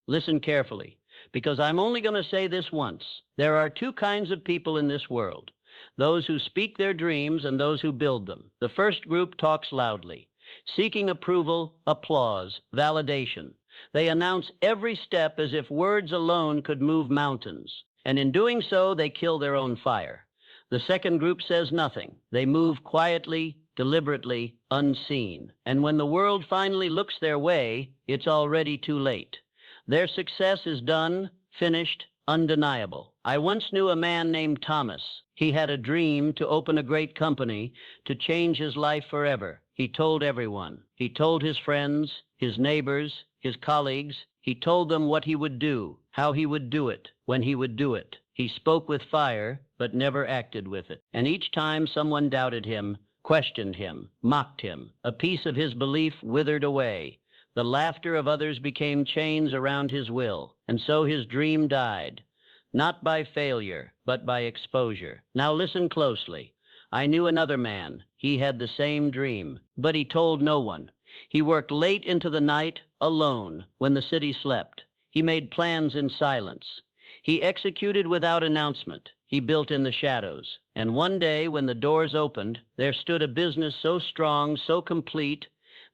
Listen carefully, because I'm only going to say this once. There are two kinds of people in this world: those who speak their dreams and those who build them. The first group talks loudly, seeking approval, applause, validation. They announce every step as if words alone could move mountains, and in doing so, they kill their own fire. The second group says nothing. They move quietly, deliberately, unseen. And when the world finally looks their way, it's already too late. Their success is done, finished, undeniable. I once knew a man named Thomas. He had a dream to open a great company, to change his life forever. He told everyone. He told his friends, his neighbors, his colleagues. He told them what he would do, how he would do it, when he would do it. He spoke with fire, but never acted with it. And each time someone doubted him, questioned him, mocked him, a piece of his belief withered away. The laughter of others became chains around his will, and so his dream died, not by failure, but by exposure. Now listen closely. I knew another man. He had the same dream, but he told no one. He worked late into the night, alone, when the city slept. He made plans in silence. He executed without announcement. He built in the shadows. And one day, when the doors opened, there stood a business so strong, so complete,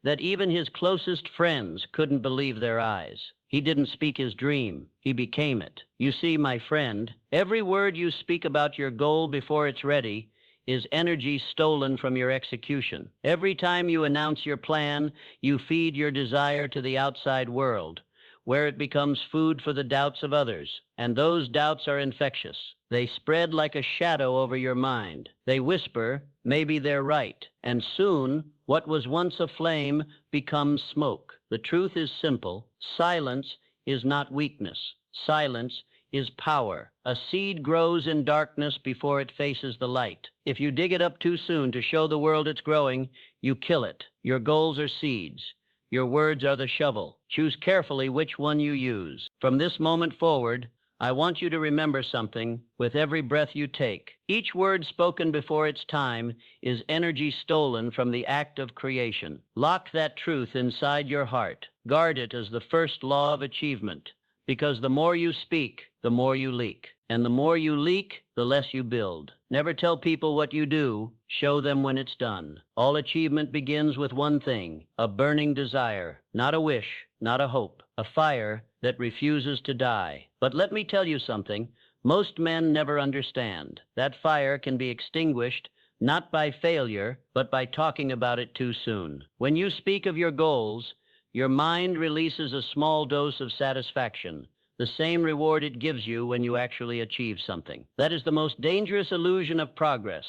that even his closest friends couldn't believe their eyes. He didn't speak his dream. He became it. You see, my friend, every word you speak about your goal before it's ready is energy stolen from your execution. Every time you announce your plan, you feed your desire to the outside world, where it becomes food for the doubts of others. And those doubts are infectious. They spread like a shadow over your mind. They whisper, maybe they're right. And soon, what was once a flame becomes smoke. The truth is simple. Silence is not weakness. Silence is power. A seed grows in darkness before it faces the light. If you dig it up too soon to show the world it's growing, you kill it. Your goals are seeds. Your words are the shovel. Choose carefully which one you use. From this moment forward, I want you to remember something with every breath you take. Each word spoken before its time is energy stolen from the act of creation. Lock that truth inside your heart. Guard it as the first law of achievement, because the more you speak, the more you leak. And the more you leak, the less you build. Never tell people what you do. Show them when it's done. All achievement begins with one thing: a burning desire, not a wish, not a hope, a fire that refuses to die. But let me tell you something most men never understand. That fire can be extinguished not by failure, but by talking about it too soon. When you speak of your goals, your mind releases a small dose of satisfaction, the same reward it gives you when you actually achieve something. That is the most dangerous illusion of progress.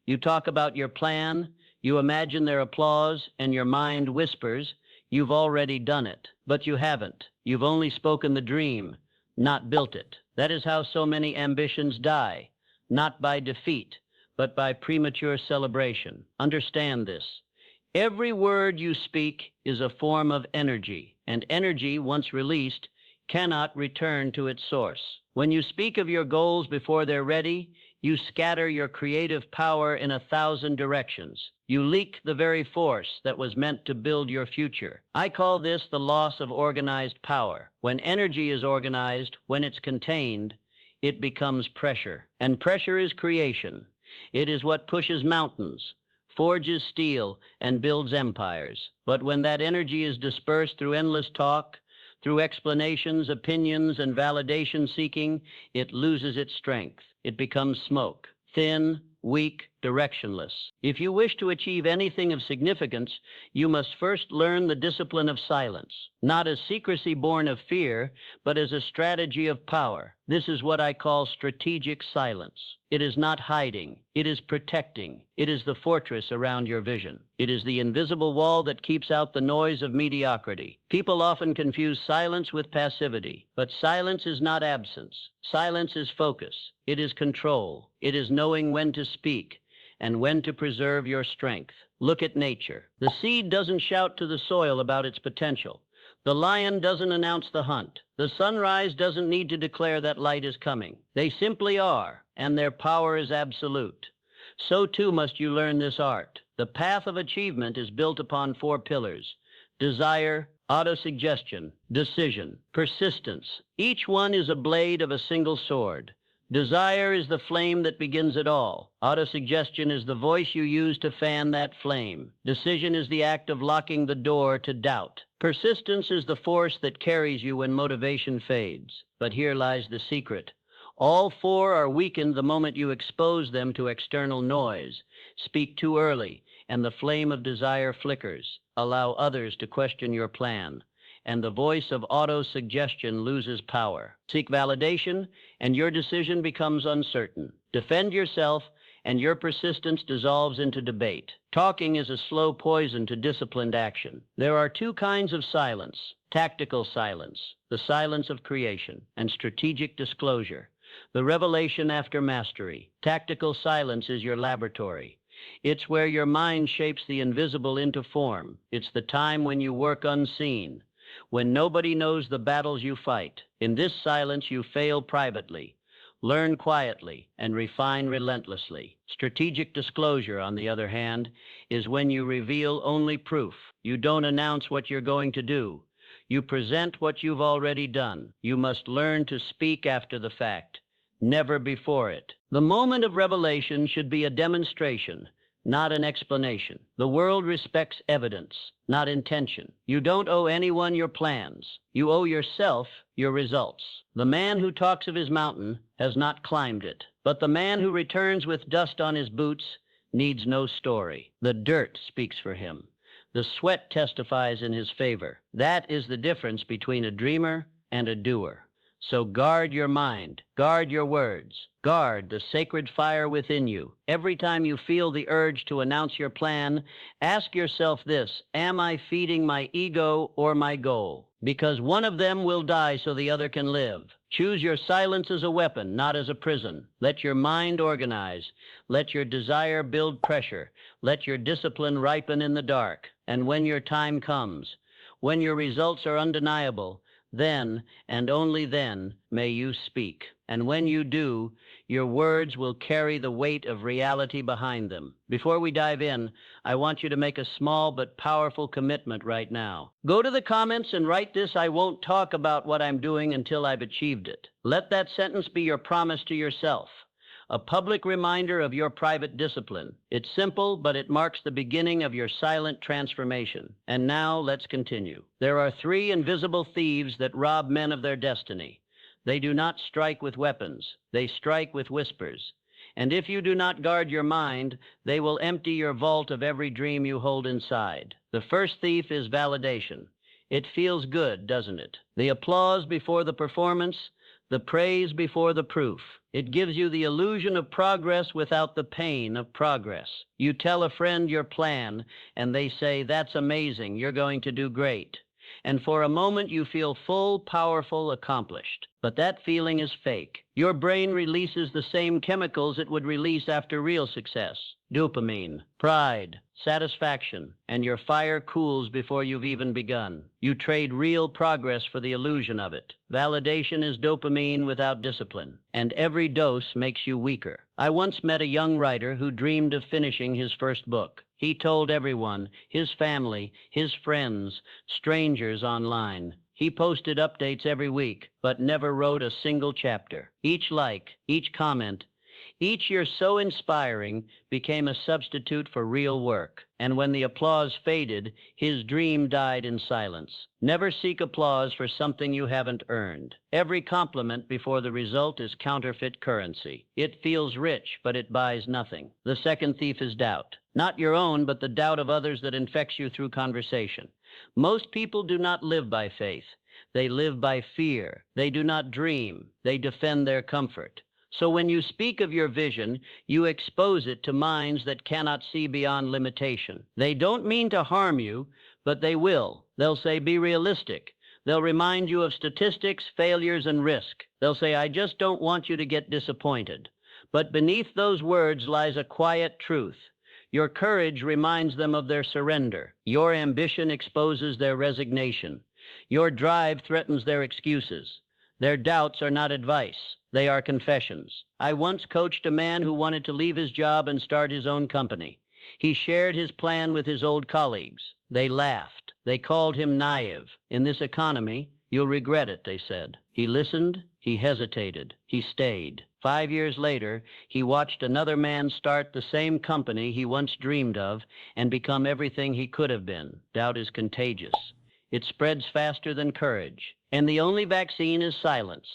You talk about your plan, you imagine their applause, and your mind whispers, you've already done it. But you haven't. You've only spoken the dream, not built it. That is how so many ambitions die, not by defeat, but by premature celebration. Understand this. Every word you speak is a form of energy, and energy, once released, cannot return to its source. When you speak of your goals before they're ready, you scatter your creative power in 1,000 directions. You leak the very force that was meant to build your future. I call this the loss of organized power. When energy is organized, when it's contained, it becomes pressure. And pressure is creation. It is what pushes mountains, forges steel, and builds empires. But when that energy is dispersed through endless talk, through explanations, opinions, and validation seeking, it loses its strength. It becomes smoke, thin, weak, directionless. If you wish to achieve anything of significance, you must first learn the discipline of silence, not as secrecy born of fear, but as a strategy of power. This is what I call strategic silence. It is not hiding. It is protecting. It is the fortress around your vision. It is the invisible wall that keeps out the noise of mediocrity. People often confuse silence with passivity, but silence is not absence. Silence is focus. It is control. It is knowing when to speak and when to preserve your strength. Look at nature. The seed doesn't shout to the soil about its potential. The lion doesn't announce the hunt. The sunrise doesn't need to declare that light is coming. They simply are, and their power is absolute. So too must you learn this art. The path of achievement is built upon 4 pillars: desire, autosuggestion, decision, persistence. Each one is a blade of a single sword. Desire is the flame that begins it all. Autosuggestion is the voice you use to fan that flame. Decision is the act of locking the door to doubt. Persistence is the force that carries you when motivation fades. But here lies the secret. All four are weakened the moment you expose them to external noise. Speak too early, and the flame of desire flickers. Allow others to question your plan, and the voice of autosuggestion loses power. Seek validation, and your decision becomes uncertain. Defend yourself, and your persistence dissolves into debate. Talking is a slow poison to disciplined action. There are two kinds of silence: tactical silence, the silence of creation, and strategic disclosure, the revelation after mastery. Tactical silence is your laboratory. It's where your mind shapes the invisible into form. It's the time when you work unseen, when nobody knows the battles you fight. In this silence, you fail privately, learn quietly, and refine relentlessly. Strategic disclosure, on the other hand, is when you reveal only proof. You don't announce what you're going to do. You present what you've already done. You must learn to speak after the fact, never before it. The moment of revelation should be a demonstration, not an explanation. The world respects evidence, not intention. You don't owe anyone your plans. You owe yourself your results. The man who talks of his mountain has not climbed it, but the man who returns with dust on his boots needs no story. The dirt speaks for him. The sweat testifies in his favor. That is the difference between a dreamer and a doer. So guard your mind, guard your words, guard the sacred fire within you. Every time you feel the urge to announce your plan, ask yourself this: am I feeding my ego or my goal? Because one of them will die so the other can live. Choose your silence as a weapon, not as a prison. Let your mind organize. Let your desire build pressure. Let your discipline ripen in the dark. And when your time comes, when your results are undeniable, then, and only then, may you speak. And when you do, your words will carry the weight of reality behind them. Before we dive in, I want you to make a small but powerful commitment right now. Go to the comments and write this: I won't talk about what I'm doing until I've achieved it. Let that sentence be your promise to yourself, a public reminder of your private discipline. It's simple, but it marks the beginning of your silent transformation. And now, let's continue. There are three invisible thieves that rob men of their destiny. They do not strike with weapons. They strike with whispers. And if you do not guard your mind, they will empty your vault of every dream you hold inside. The first thief is validation. It feels good, doesn't it? The applause before the performance, the praise before the proof. It gives you the illusion of progress without the pain of progress. You tell a friend your plan, and they say, "That's amazing, you're going to do great." And for a moment you feel full, powerful, accomplished. But that feeling is fake. Your brain releases the same chemicals it would release after real success: dopamine, pride, satisfaction, and your fire cools before you've even begun. You trade real progress for the illusion of it. Validation is dopamine without discipline, and every dose makes you weaker. I once met a young writer who dreamed of finishing his first book. He told everyone, his family, his friends, strangers online. He posted updates every week, but never wrote a single chapter. Each like, each comment, each year so inspiring became a substitute for real work. And when the applause faded, his dream died in silence. Never seek applause for something you haven't earned. Every compliment before the result is counterfeit currency. It feels rich, but it buys nothing. The second thief is doubt. Not your own, but the doubt of others that infects you through conversation. Most people do not live by faith. They live by fear. They do not dream. They defend their comfort. So when you speak of your vision, you expose it to minds that cannot see beyond limitation. They don't mean to harm you, but they will. They'll say, "Be realistic." They'll remind you of statistics, failures, and risk. They'll say, "I just don't want you to get disappointed." But beneath those words lies a quiet truth. Your courage reminds them of their surrender. Your ambition exposes their resignation. Your drive threatens their excuses. Their doubts are not advice. They are confessions. I once coached a man who wanted to leave his job and start his own company. He shared his plan with his old colleagues. They laughed. They called him naive. In this economy, you'll regret it, they said. He listened. He hesitated. He stayed. 5 years later, he watched another man start the same company he once dreamed of and become everything he could have been. Doubt is contagious. It spreads faster than courage. And the only vaccine is silence.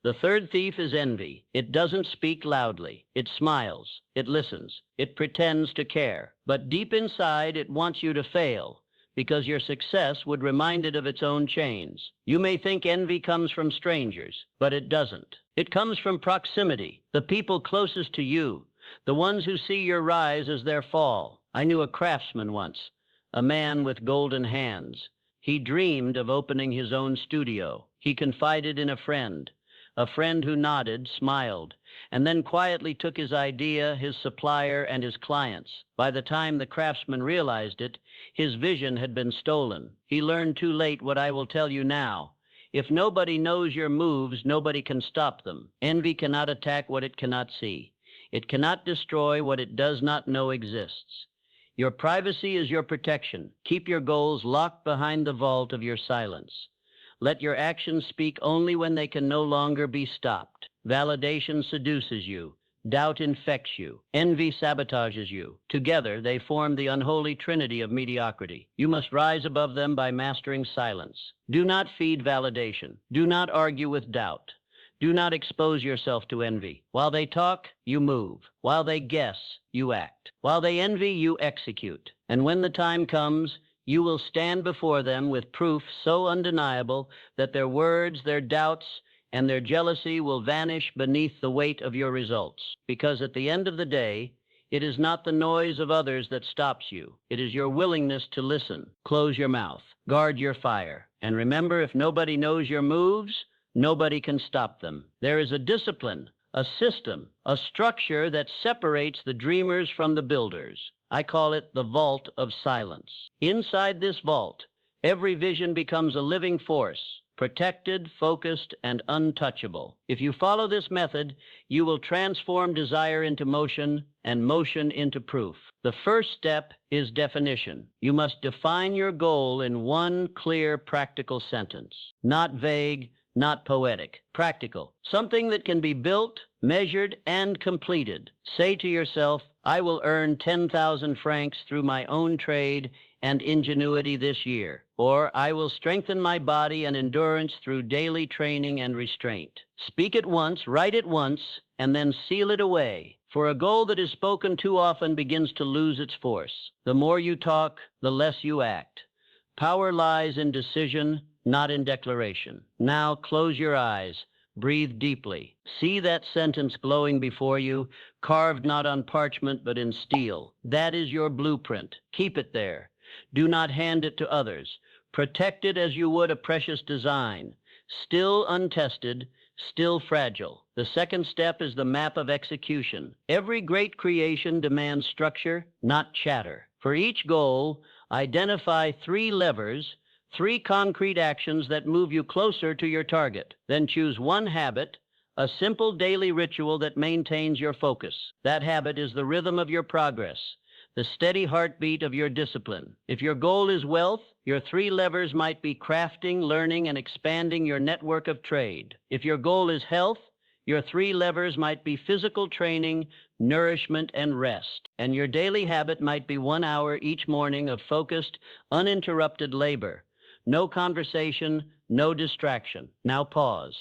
The third thief is envy. It doesn't speak loudly. It smiles. It listens. It pretends to care. But deep inside, it wants you to fail, because your success would remind it of its own chains. You may think envy comes from strangers, but it doesn't. It comes from proximity, the people closest to you, the ones who see your rise as their fall. I knew a craftsman once, a man with golden hands. He dreamed of opening his own studio. He confided in a friend who nodded, smiled, and then quietly took his idea, his supplier, and his clients. By the time the craftsman realized it, his vision had been stolen. He learned too late what I will tell you now. If nobody knows your moves, nobody can stop them. Envy cannot attack what it cannot see. It cannot destroy what it does not know exists. Your privacy is your protection. Keep your goals locked behind the vault of your silence. Let your actions speak only when they can no longer be stopped. Validation seduces you. Doubt infects you. Envy sabotages you. Together, they form the unholy trinity of mediocrity. You must rise above them by mastering silence. Do not feed validation. Do not argue with doubt. Do not expose yourself to envy. While they talk, you move. While they guess, you act. While they envy, you execute. And when the time comes, you will stand before them with proof so undeniable that their words, their doubts, and their jealousy will vanish beneath the weight of your results. Because at the end of the day, it is not the noise of others that stops you. It is your willingness to listen. Close your mouth. Guard your fire. And remember, if nobody knows your moves, nobody can stop them. There is a discipline, a system, a structure that separates the dreamers from the builders. I call it the vault of silence. Inside this vault, every vision becomes a living force, protected, focused, and untouchable. If you follow this method, you will transform desire into motion and motion into proof. The first step is definition. You must define your goal in one clear, practical sentence. Not vague, not poetic. Practical. Something that can be built, measured, and completed. Say to yourself, I will earn 10,000 francs through my own trade and ingenuity this year. Or I will strengthen my body and endurance through daily training and restraint. Speak it once, write it once, and then seal it away. For a goal that is spoken too often begins to lose its force. The more you talk, the less you act. Power lies in decision, not in declaration. Now close your eyes. Breathe deeply. See that sentence glowing before you, carved not on parchment but in steel. That is your blueprint. Keep it there. Do not hand it to others. Protect it as you would a precious design. Still untested, still fragile. The second step is the map of execution. Every great creation demands structure, not chatter. For each goal, identify 3 levers, 3 concrete actions that move you closer to your target. Then choose one habit, a simple daily ritual that maintains your focus. That habit is the rhythm of your progress, the steady heartbeat of your discipline. If your goal is wealth, your 3 levers might be crafting, learning, and expanding your network of trade. If your goal is health, your 3 levers might be physical training, nourishment, and rest. And your daily habit might be 1 hour each morning of focused, uninterrupted labor. No conversation, no distraction. Now pause.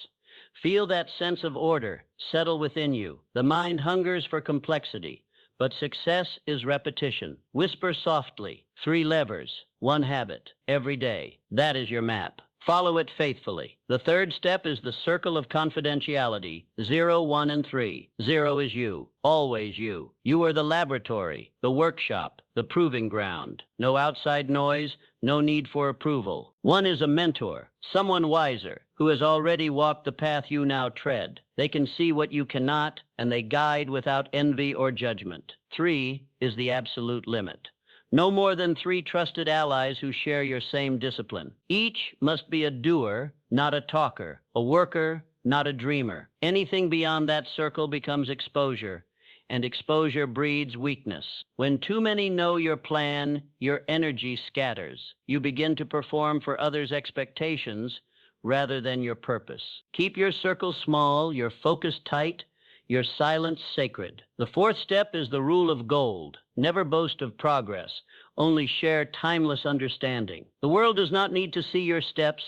Feel that sense of order settle within you. The mind hungers for complexity, but success is repetition. Whisper softly, 3 levers, 1 habit, every day. That is your map. Follow it faithfully. The third step is the circle of confidentiality. 0, 1, and 3. 0 is you, always you. You are the laboratory, the workshop, the proving ground. No outside noise, no need for approval. 1 is a mentor, someone wiser, who has already walked the path you now tread. They can see what you cannot, and they guide without envy or judgment. 3 is the absolute limit. No more than 3 trusted allies who share your same discipline. Each must be a doer, not a talker, a worker, not a dreamer. Anything beyond that circle becomes exposure, and exposure breeds weakness. When too many know your plan, your energy scatters. You begin to perform for others' expectations rather than your purpose. Keep your circle small, your focus tight, your silence sacred. The fourth step is the rule of gold. Never boast of progress, only share timeless understanding. The world does not need to see your steps.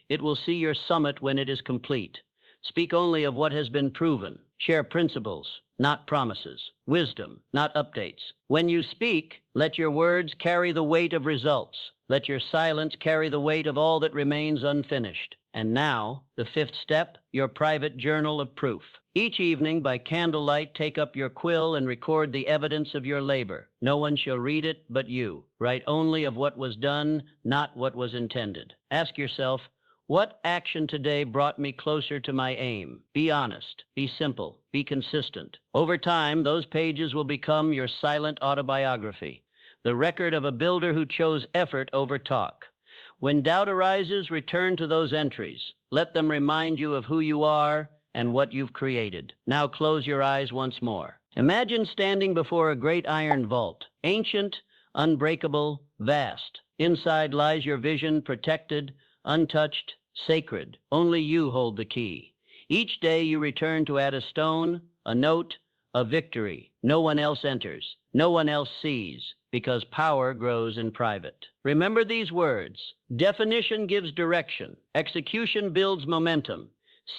It will see your summit when it is complete. Speak only of what has been proven. Share principles, not promises. Wisdom, not updates. When you speak, let your words carry the weight of results. Let your silence carry the weight of all that remains unfinished. And now, the fifth step, your private journal of proof. Each evening, by candlelight, take up your quill and record the evidence of your labor. No one shall read it but you. Write only of what was done, not what was intended. Ask yourself, what action today brought me closer to my aim? Be honest, be simple, be consistent. Over time, those pages will become your silent autobiography, the record of a builder who chose effort over talk. When doubt arises, return to those entries. Let them remind you of who you are and what you've created. Now close your eyes once more. Imagine standing before a great iron vault, ancient, unbreakable, vast. Inside lies your vision, protected, untouched, sacred. Only you hold the key. Each day you return to add a stone, a note, a victory. No one else enters. No one else sees, because power grows in private. Remember these words. Definition gives direction. Execution builds momentum.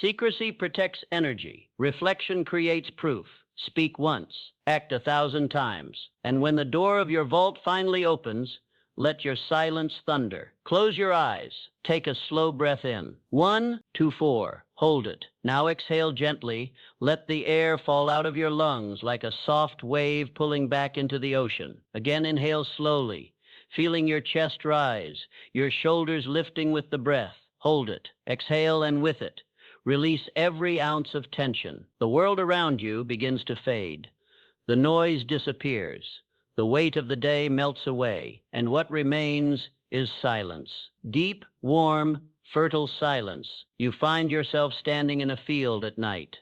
Secrecy protects energy. Reflection creates proof. Speak once, act 1,000 times. And when the door of your vault finally opens, let your silence thunder. Close your eyes. Take a slow breath in. 1, 2, 4. Hold it. Now exhale gently. Let the air fall out of your lungs like a soft wave pulling back into the ocean. Again, inhale slowly, feeling your chest rise, your shoulders lifting with the breath. Hold it. Exhale, and with it, release every ounce of tension. The world around you begins to fade. The noise disappears. The weight of the day melts away, and what remains is silence. Deep, warm, fertile silence. You find yourself standing in a field at night.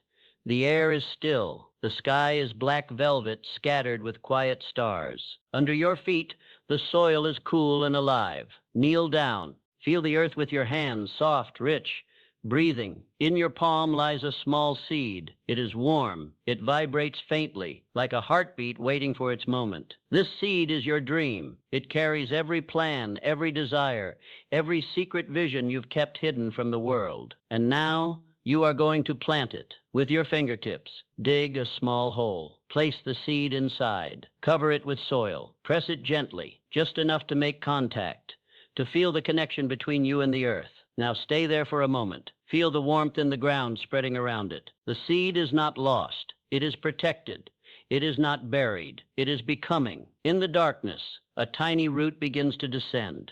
The air is still. The sky is black velvet scattered with quiet stars. Under your feet, the soil is cool and alive. Kneel down. Feel the earth with your hands, soft, rich, breathing. In your palm lies a small seed. It is warm. It vibrates faintly, like a heartbeat waiting for its moment. This seed is your dream. It carries every plan, every desire, every secret vision you've kept hidden from the world. And now, you are going to plant it. With your fingertips, dig a small hole. Place the seed inside. Cover it with soil. Press it gently, just enough to make contact, to feel the connection between you and the earth. Now stay there for a moment. Feel the warmth in the ground spreading around it. The seed is not lost. It is protected. It is not buried. It is becoming. In the darkness, a tiny root begins to descend.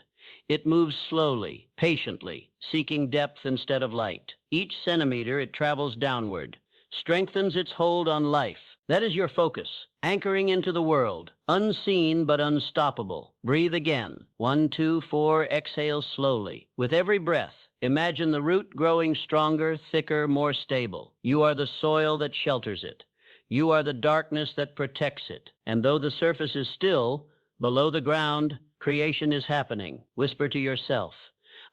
It moves slowly, patiently, seeking depth instead of light. Each centimeter it travels downward, strengthens its hold on life. That is your focus, anchoring into the world, unseen but unstoppable. Breathe again. 1, 2, 4, exhale slowly. With every breath, imagine the root growing stronger, thicker, more stable. You are the soil that shelters it. You are the darkness that protects it. And though the surface is still, below the ground, creation is happening. Whisper to yourself,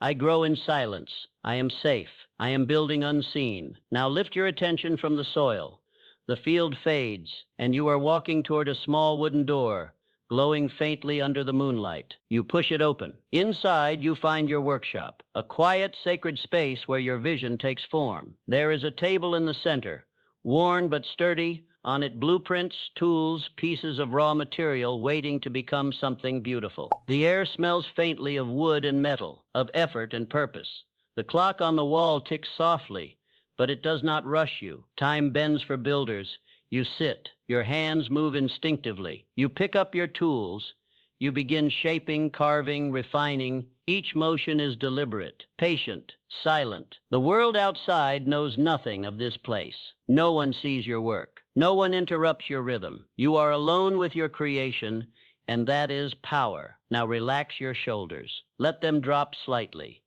I grow in silence. I am safe. I am building unseen. Now lift your attention from the soil. The field fades, and you are walking toward a small wooden door, glowing faintly under the moonlight. You push it open. Inside, you find your workshop, a quiet, sacred space where your vision takes form. There is a table in the center, worn but sturdy. On it, blueprints, tools, pieces of raw material waiting to become something beautiful. The air smells faintly of wood and metal, of effort and purpose. The clock on the wall ticks softly, but it does not rush you. Time bends for builders. You sit. Your hands move instinctively. You pick up your tools. You begin shaping, carving, refining. Each motion is deliberate, patient, silent. The world outside knows nothing of this place. No one sees your work. No one interrupts your rhythm. You are alone with your creation, and that is power. Now relax your shoulders. Let them drop slightly.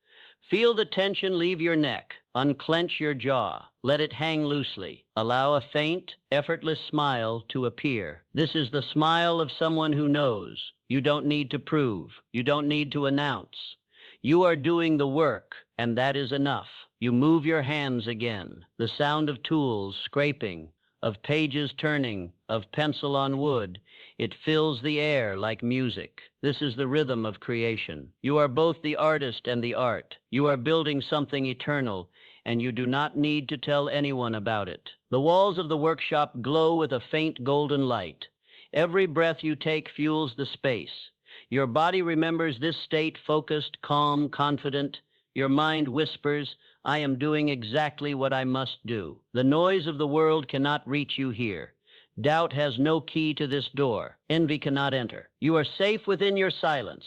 Feel the tension leave your neck. Unclench your jaw. Let it hang loosely. Allow a faint, effortless smile to appear. This is the smile of someone who knows. You don't need to prove. You don't need to announce. You are doing the work, and that is enough. You move your hands again. The sound of tools scraping, of pages turning, of pencil on wood. It fills the air like music. This is the rhythm of creation. You are both the artist and the art. You are building something eternal, and you do not need to tell anyone about it. The walls of the workshop glow with a faint golden light. Every breath you take fuels the space. Your body remembers this state, focused, calm, confident. Your mind whispers, I am doing exactly what I must do. The noise of the world cannot reach you here. Doubt has no key to this door. Envy cannot enter. You are safe within your silence.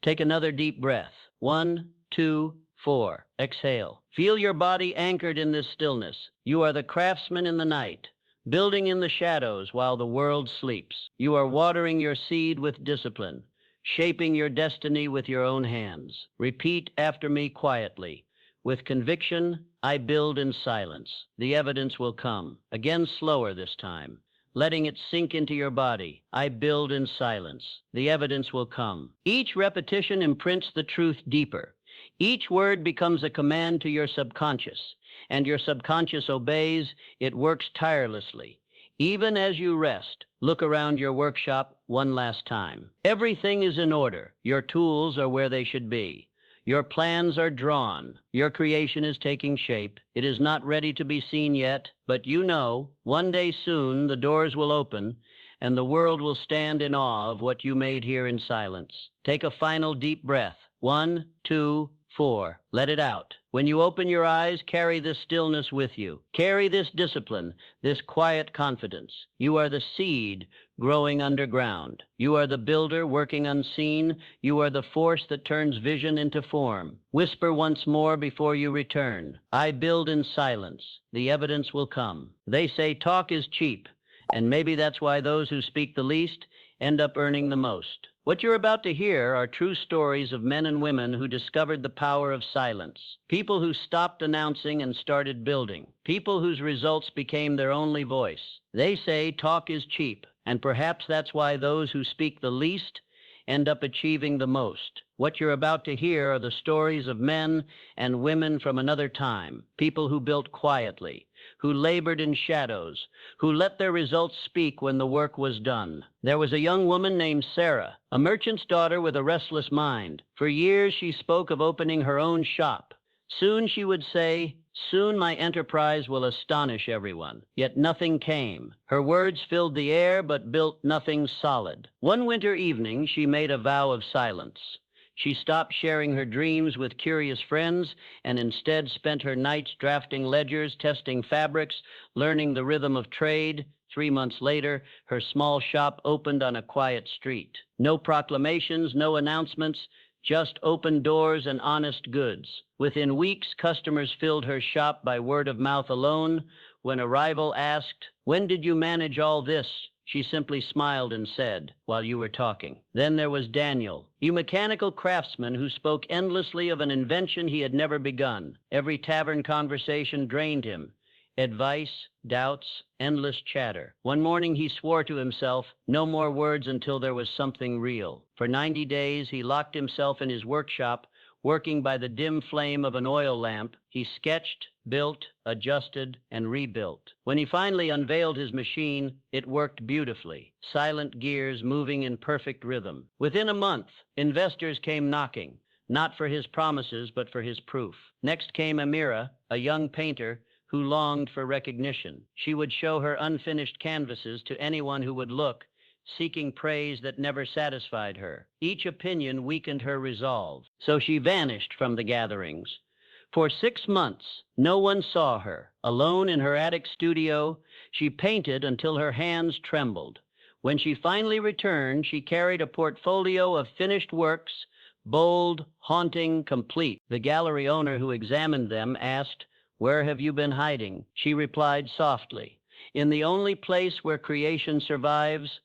Take another deep breath. 1, 2, 4. Exhale. Feel your body anchored in this stillness. You are the craftsman in the night, building in the shadows while the world sleeps. You are watering your seed with discipline, shaping your destiny with your own hands. Repeat after me quietly. With conviction, I build in silence. The evidence will come. Again, slower this time, letting it sink into your body. I build in silence. The evidence will come. Each repetition imprints the truth deeper. Each word becomes a command to your subconscious, and your subconscious obeys. It works tirelessly. Even as you rest, look around your workshop one last time. Everything is in order. Your tools are where they should be. Your plans are drawn. Your creation is taking shape. It is not ready to be seen yet, but you know, one day soon the doors will open and the world will stand in awe of what you made here in silence. Take a final deep breath. 1, 2, 4. Let it out. When you open your eyes, carry this stillness with you. Carry this discipline, this quiet confidence. You are the seed growing underground. You are the builder working unseen. You are the force that turns vision into form. Whisper once more before you return. I build in silence. The evidence will come. They say talk is cheap, and maybe that's why those who speak the least end up earning the most. What you're about to hear are true stories of men and women who discovered the power of silence. People who stopped announcing and started building. People whose results became their only voice. They say talk is cheap, and perhaps that's why those who speak the least end up achieving the most. What you're about to hear are the stories of men and women from another time. People who built quietly, who labored in shadows, who let their results speak when the work was done. There was a young woman named Sarah, a merchant's daughter with a restless mind. For years she spoke of opening her own shop. Soon, she would say, soon my enterprise will astonish everyone. Yet nothing came. Her words filled the air but built nothing solid. One winter evening, she made a vow of silence. She stopped sharing her dreams with curious friends and instead spent her nights drafting ledgers, testing fabrics, learning the rhythm of trade. 3 months later, her small shop opened on a quiet street. No proclamations, no announcements, just open doors and honest goods. Within weeks, customers filled her shop by word of mouth alone. When a rival asked, "When did you manage all this?" she simply smiled and said, "While you were talking." Then there was Daniel, a mechanical craftsman who spoke endlessly of an invention he had never begun. Every tavern conversation drained him. Advice, doubts, endless chatter. One morning he swore to himself, no more words until there was something real. For 90 days he locked himself in his workshop, working by the dim flame of an oil lamp. He sketched, built, adjusted, and rebuilt. When he finally unveiled his machine, it worked beautifully, silent gears moving in perfect rhythm. Within a month, investors came knocking, not for his promises, but for his proof. Next came Amira, a young painter who longed for recognition. She would show her unfinished canvases to anyone who would look, seeking praise that never satisfied her. Each opinion weakened her resolve, so she vanished from the gatherings. For 6 months, no one saw her. Alone in her attic studio, she painted until her hands trembled. When she finally returned, she carried a portfolio of finished works, bold, haunting, complete. The gallery owner who examined them asked, "Where have you been hiding?" She replied softly, "In the only place where creation survives,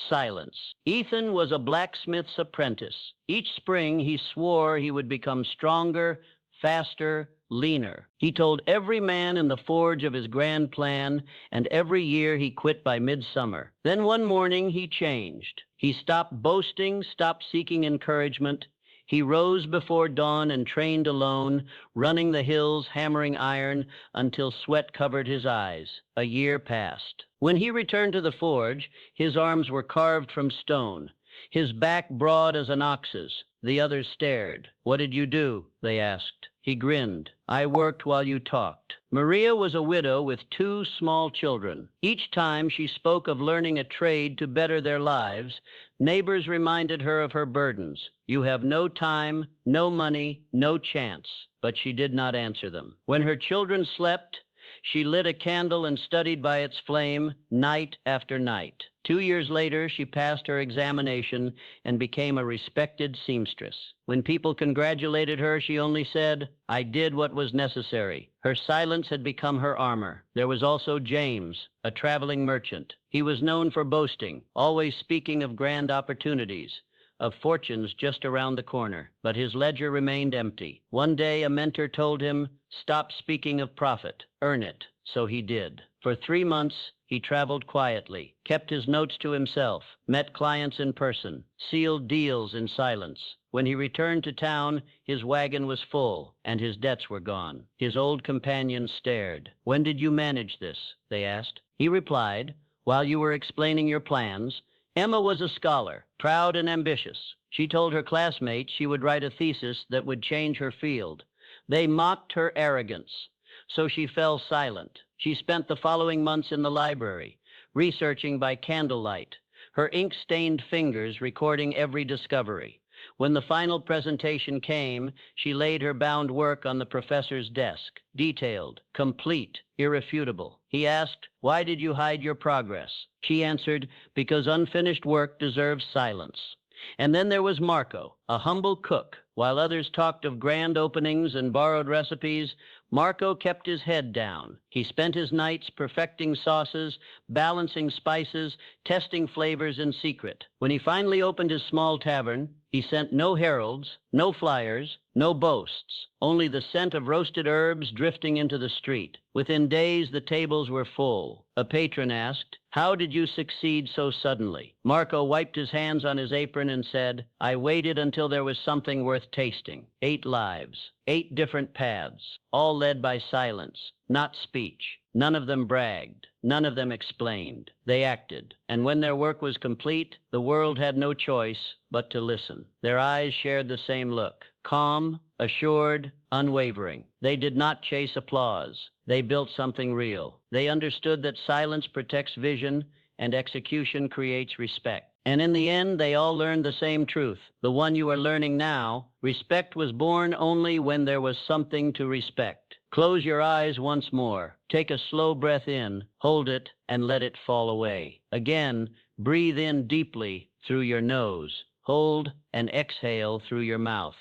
silence." Ethan was a blacksmith's apprentice. Each spring he swore he would become stronger, faster, leaner. He told every man in the forge of his grand plan, and every year he quit by midsummer. Then one morning he changed. He stopped boasting, stopped seeking encouragement. He rose before dawn and trained alone, running the hills, hammering iron, until sweat covered his eyes. A year passed. When he returned to the forge, his arms were carved from stone, his back broad as an ox's. The others stared. "What did you do?" they asked. He grinned. "I worked while you talked." Maria was a widow with 2 small children. Each time she spoke of learning a trade to better their lives, neighbors reminded her of her burdens. "You have no time, no money, no chance." But she did not answer them. When her children slept, she lit a candle and studied by its flame night after night. 2 years later, she passed her examination and became a respected seamstress. When people congratulated her, she only said, "I did what was necessary." Her silence had become her armor. There was also James, a traveling merchant. He was known for boasting, always speaking of grand opportunities, of fortunes just around the corner. But his ledger remained empty. One day, a mentor told him, "Stop speaking of profit, earn it." So he did. For 3 months, he traveled quietly, kept his notes to himself, met clients in person, sealed deals in silence. When he returned to town, his wagon was full, and his debts were gone. His old companions stared. "When did you manage this?" they asked. He replied, "While you were explaining your plans." Emma was a scholar, proud and ambitious. She told her classmates she would write a thesis that would change her field. They mocked her arrogance, so she fell silent. She spent the following months in the library, researching by candlelight, her ink-stained fingers recording every discovery. When the final presentation came, she laid her bound work on the professor's desk, detailed, complete, irrefutable. He asked, "Why did you hide your progress?" She answered, "Because unfinished work deserves silence." And then there was Marco, a humble cook. While others talked of grand openings and borrowed recipes, Marco kept his head down. He spent his nights perfecting sauces, balancing spices, testing flavors in secret. When he finally opened his small tavern, he sent no heralds, no flyers, no boasts, only the scent of roasted herbs drifting into the street. Within days, the tables were full. A patron asked, "How did you succeed so suddenly?" Marco wiped his hands on his apron and said, "I waited until there was something worth tasting." 8 lives, 8 different paths, all led by silence, not speech. None of them bragged. None of them explained. They acted. And when their work was complete, the world had no choice but to listen. Their eyes shared the same look, calm, assured, unwavering. They did not chase applause. They built something real. They understood that silence protects vision and execution creates respect. And in the end, they all learned the same truth, the one you are learning now. Respect was born only when there was something to respect. Close your eyes once more. Take a slow breath in, hold it, and let it fall away. Again, breathe in deeply through your nose. Hold and exhale through your mouth.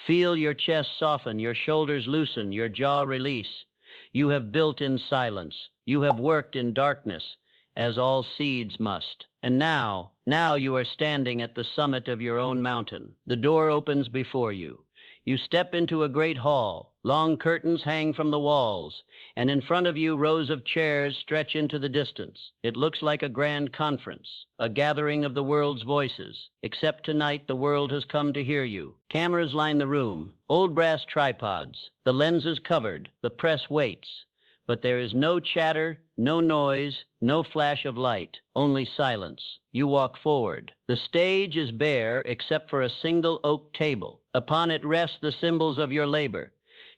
Feel your chest soften, your shoulders loosen, your jaw release. You have built in silence. You have worked in darkness, as all seeds must. And now you are standing at the summit of your own mountain. The door opens before you. You step into a great hall. Long curtains hang from the walls, and in front of you rows of chairs stretch into the distance. It looks like a grand conference, a gathering of the world's voices. Except tonight, the world has come to hear you. Cameras line the room, old brass tripods, the lenses covered, the press waits. But there is no chatter, no noise, no flash of light, only silence. You walk forward. The stage is bare except for a single oak table. Upon it rest the symbols of your labor.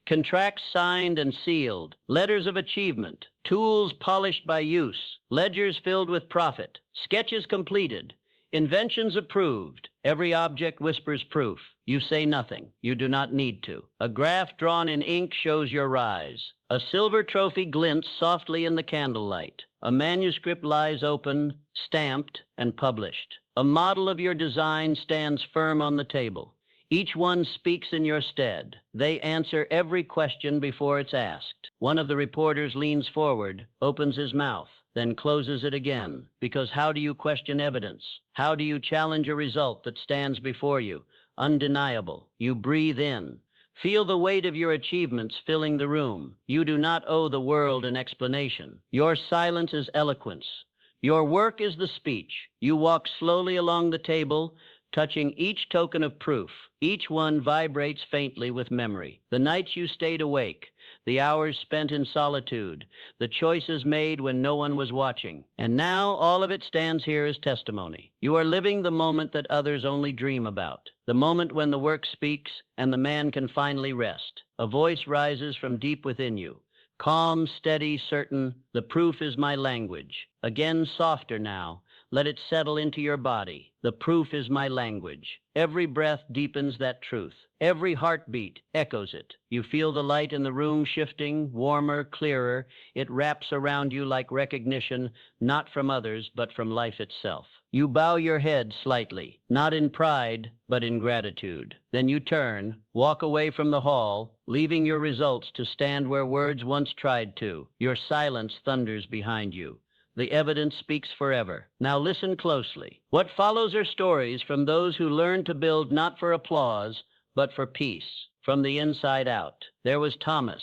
Contracts signed and sealed, letters of achievement, tools polished by use, ledgers filled with profit, sketches completed, inventions approved. Every object whispers proof. You say nothing. You do not need to. A graph drawn in ink shows your rise. A silver trophy glints softly in the candlelight. A manuscript lies open, stamped, and published. A model of your design stands firm on the table. Each one speaks in your stead. They answer every question before it's asked. One of the reporters leans forward, opens his mouth, then closes it again. Because how do you question evidence? How do you challenge a result that stands before you? Undeniable. You breathe in. Feel the weight of your achievements filling the room. You do not owe the world an explanation. Your silence is eloquence. Your work is the speech. You walk slowly along the table, touching each token of proof. Each one vibrates faintly with memory. The nights you stayed awake, the hours spent in solitude, the choices made when no one was watching. And now all of it stands here as testimony. You are living the moment that others only dream about. The moment when the work speaks and the man can finally rest. A voice rises from deep within you. Calm, steady, certain, the proof is my language. Again, softer now. Let it settle into your body. The proof is my language. Every breath deepens that truth. Every heartbeat echoes it. You feel the light in the room shifting, warmer, clearer. It wraps around you like recognition, not from others, but from life itself. You bow your head slightly, not in pride, but in gratitude. Then you turn, walk away from the hall, leaving your results to stand where words once tried to. Your silence thunders behind you. The evidence speaks forever. Now listen closely. What follows are stories from those who learned to build not for applause, but for peace, from the inside out. There was Thomas,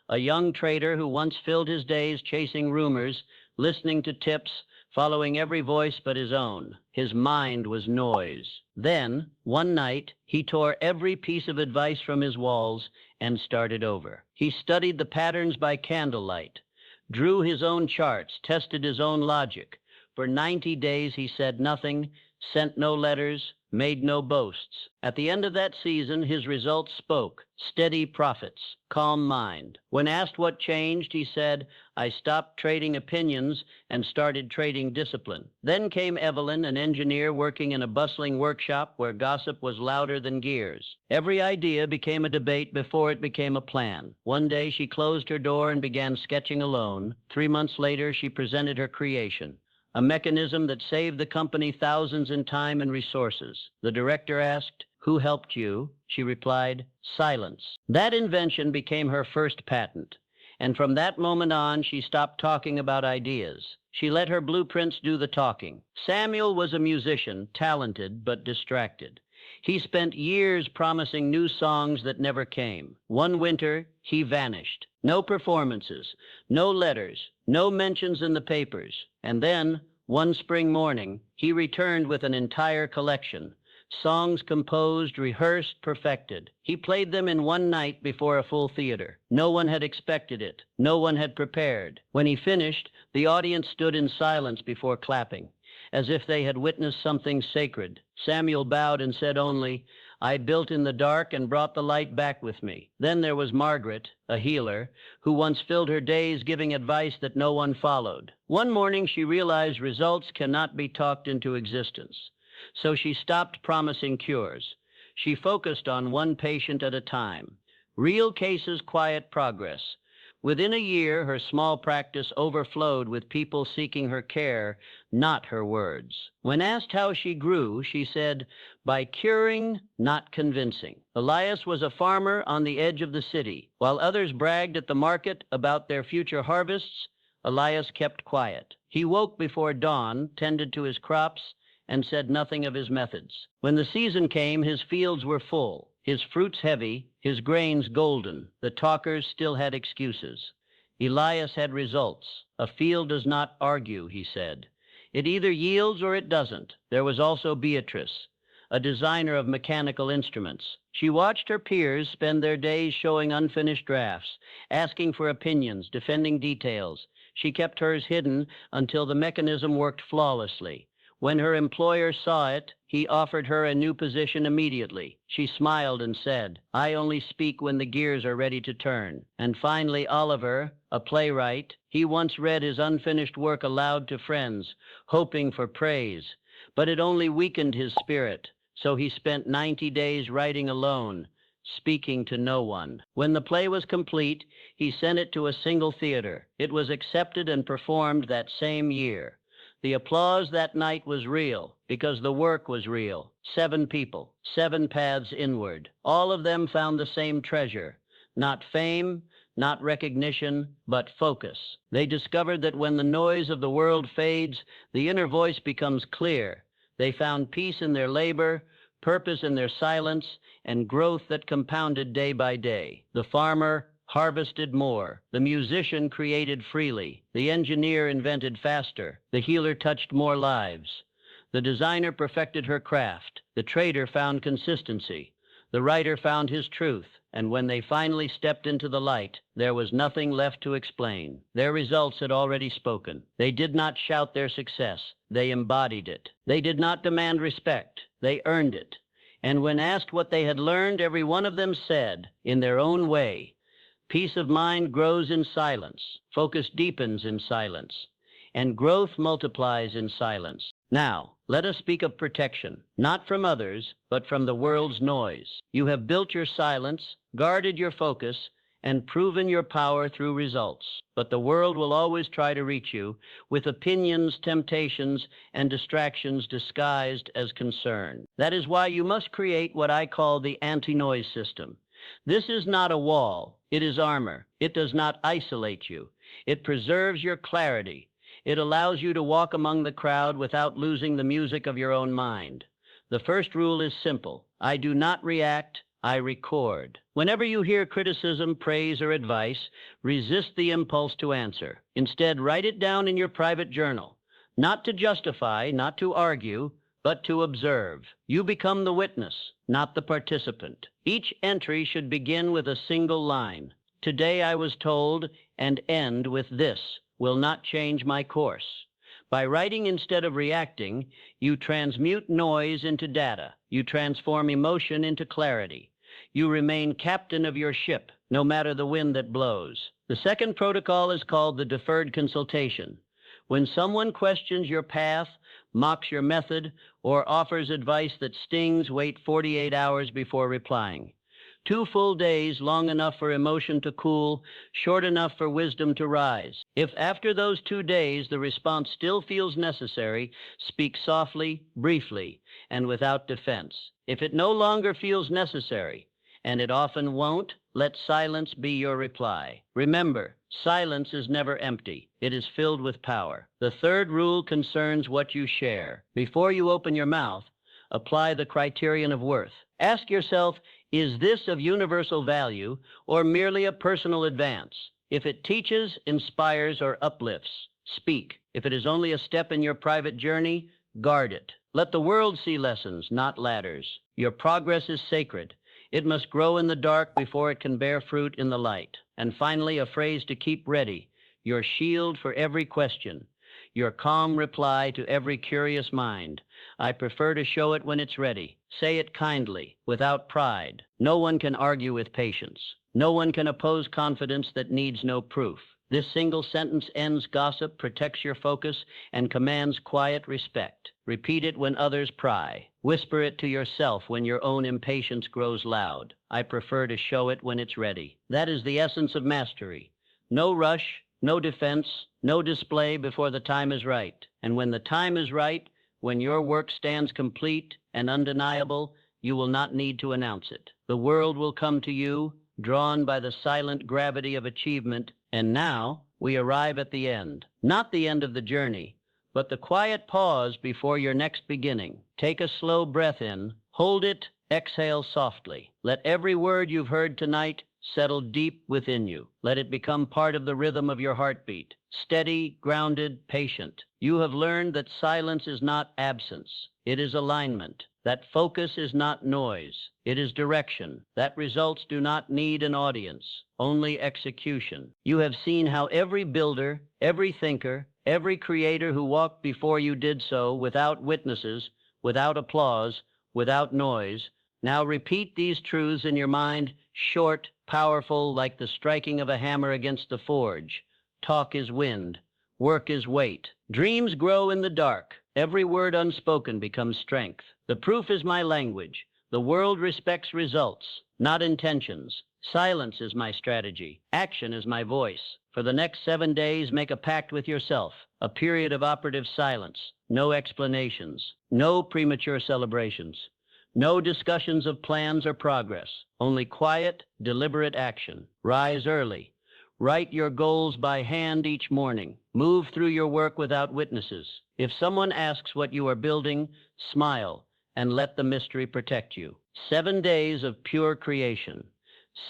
a young trader who once filled his days chasing rumors, listening to tips, following every voice but his own. His mind was noise. Then, one night, he tore every piece of advice from his walls and started over. He studied the patterns by candlelight, drew his own charts, tested his own logic. For 90 days he said nothing, sent no letters, made no boasts. At the end of that season, his results spoke. Steady profits, calm mind. When asked what changed, he said, I stopped trading opinions and started trading discipline. Then came Evelyn, an engineer working in a bustling workshop where gossip was louder than gears. Every idea became a debate before it became a plan. One day she closed her door and began sketching alone. 3 months later, she presented her creation, a mechanism that saved the company thousands in time and resources. The director asked, who helped you? She replied, silence. That invention became her first patent. And from that moment on, she stopped talking about ideas. She let her blueprints do the talking. Samuel was a musician, talented but distracted. He spent years promising new songs that never came. One winter, he vanished. No performances, no letters, no mentions in the papers. And then, one spring morning, he returned with an entire collection. Songs composed, rehearsed, perfected. He played them in one night before a full theater. No one had expected it. No one had prepared. When he finished, the audience stood in silence before clapping, as if they had witnessed something sacred. Samuel bowed and said only, I built in the dark and brought the light back with me. Then there was Margaret, a healer, who once filled her days giving advice that no one followed. One morning she realized results cannot be talked into existence. So she stopped promising cures. She focused on one patient at a time. Real cases, quiet progress. Within a year, her small practice overflowed with people seeking her care, not her words. When asked how she grew, she said, by curing, not convincing. Elias was a farmer on the edge of the city. While others bragged at the market about their future harvests, Elias kept quiet. He woke before dawn, tended to his crops, and said nothing of his methods. When the season came, his fields were full, his fruits heavy, his grains golden. The talkers still had excuses. Elias had results. A field does not argue, he said. It either yields or it doesn't. There was also Beatrice, a designer of mechanical instruments. She watched her peers spend their days showing unfinished drafts, asking for opinions, defending details. She kept hers hidden until the mechanism worked flawlessly. When her employer saw it, he offered her a new position immediately. She smiled and said, I only speak when the gears are ready to turn. And finally, Oliver, a playwright, he once read his unfinished work aloud to friends, hoping for praise. But it only weakened his spirit, so he spent 90 days writing alone, speaking to no one. When the play was complete, he sent it to a single theater. It was accepted and performed that same year. The applause that night was real, because the work was real. 7 people, 7 paths inward. All of them found the same treasure. Not fame, not recognition, but focus. They discovered that when the noise of the world fades, the inner voice becomes clear. They found peace in their labor, purpose in their silence, and growth that compounded day by day. The farmer harvested more. The musician created freely. The engineer invented faster. The healer touched more lives. The designer perfected her craft. The trader found consistency. The writer found his truth. And when they finally stepped into the light, there was nothing left to explain. Their results had already spoken. They did not shout their success. They embodied it. They did not demand respect. They earned it. And when asked what they had learned, every one of them said, in their own way, peace of mind grows in silence, focus deepens in silence, and growth multiplies in silence. Now, let us speak of protection, not from others, but from the world's noise. You have built your silence, guarded your focus, and proven your power through results. But the world will always try to reach you with opinions, temptations, and distractions disguised as concern. That is why you must create what I call the anti-noise system. This is not a wall. It is armor. It does not isolate you. It preserves your clarity. It allows you to walk among the crowd without losing the music of your own mind. The first rule is simple. I do not react. I record. Whenever you hear criticism, praise, or advice, resist the impulse to answer. Instead, write it down in your private journal. Not to justify, not to argue, but to observe. You become the witness, not the participant. Each entry should begin with a single line. Today I was told, and end with this, will not change my course. By writing instead of reacting, you transmute noise into data. You transform emotion into clarity. You remain captain of your ship, no matter the wind that blows. The second protocol is called the deferred consultation. When someone questions your path, mocks your method, or offers advice that stings, wait 48 hours before replying. 2 full days, long enough for emotion to cool, short enough for wisdom to rise. If after those 2 days the response still feels necessary, speak softly, briefly, and without defense. If it no longer feels necessary, and it often won't, let silence be your reply. Remember, silence is never empty. It is filled with power. The third rule concerns what you share. Before you open your mouth, apply the criterion of worth. Ask yourself, is this of universal value or merely a personal advance? If it teaches, inspires, or uplifts, speak. If it is only a step in your private journey, guard it. Let the world see lessons, not ladders. Your progress is sacred. It must grow in the dark before it can bear fruit in the light. And finally, a phrase to keep ready, your shield for every question, your calm reply to every curious mind. I prefer to show it when it's ready. Say it kindly, without pride. No one can argue with patience. No one can oppose confidence that needs no proof. This single sentence ends gossip, protects your focus, and commands quiet respect. Repeat it when others pry. Whisper it to yourself when your own impatience grows loud. I prefer to show it when it's ready. That is the essence of mastery. No rush, no defense, no display before the time is right. And when the time is right, when your work stands complete and undeniable, you will not need to announce it. The world will come to you, drawn by the silent gravity of achievement. And now we arrive at the end. Not the end of the journey, but the quiet pause before your next beginning. Take a slow breath in, hold it, exhale softly. Let every word you've heard tonight settle deep within you. Let it become part of the rhythm of your heartbeat. Steady, grounded, patient. You have learned that silence is not absence. It is alignment. That focus is not noise. It is direction. That results do not need an audience, only execution. You have seen how every builder, every thinker, every creator who walked before you did so without witnesses, without applause, without noise. Now repeat these truths in your mind, short, powerful, like the striking of a hammer against the forge. Talk is wind. Work is weight. Dreams grow in the dark. Every word unspoken becomes strength. The proof is my language. The world respects results, not intentions. Silence is my strategy. Action is my voice. For the next 7 days, make a pact with yourself. A period of operative silence. No explanations. No premature celebrations. No discussions of plans or progress. Only quiet, deliberate action. Rise early. Write your goals by hand each morning. Move through your work without witnesses. If someone asks what you are building, smile and let the mystery protect you. 7 days of pure creation.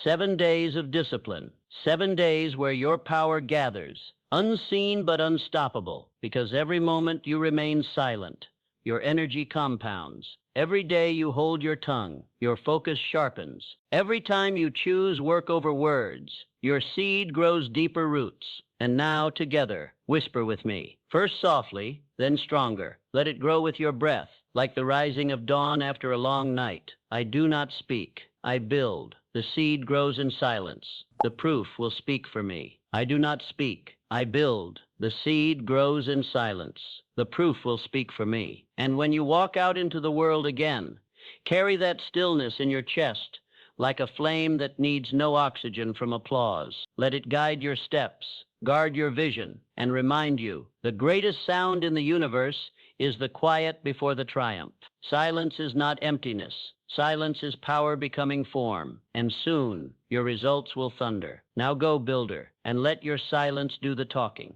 7 days of discipline. 7 days where your power gathers, unseen but unstoppable, because every moment you remain silent, your energy compounds. Every day you hold your tongue, your focus sharpens. Every time you choose work over words, your seed grows deeper roots. And now, together, whisper with me. First softly, then stronger. Let it grow with your breath, like the rising of dawn after a long night. I do not speak. I build. The seed grows in silence. The proof will speak for me. I do not speak. I build. The seed grows in silence. The proof will speak for me. And when you walk out into the world again, carry that stillness in your chest, like a flame that needs no oxygen from applause. Let it guide your steps, guard your vision, and remind you the greatest sound in the universe is the quiet before the triumph. Silence is not emptiness. Silence is power becoming form, and soon your results will thunder. Now go, builder, and let your silence do the talking.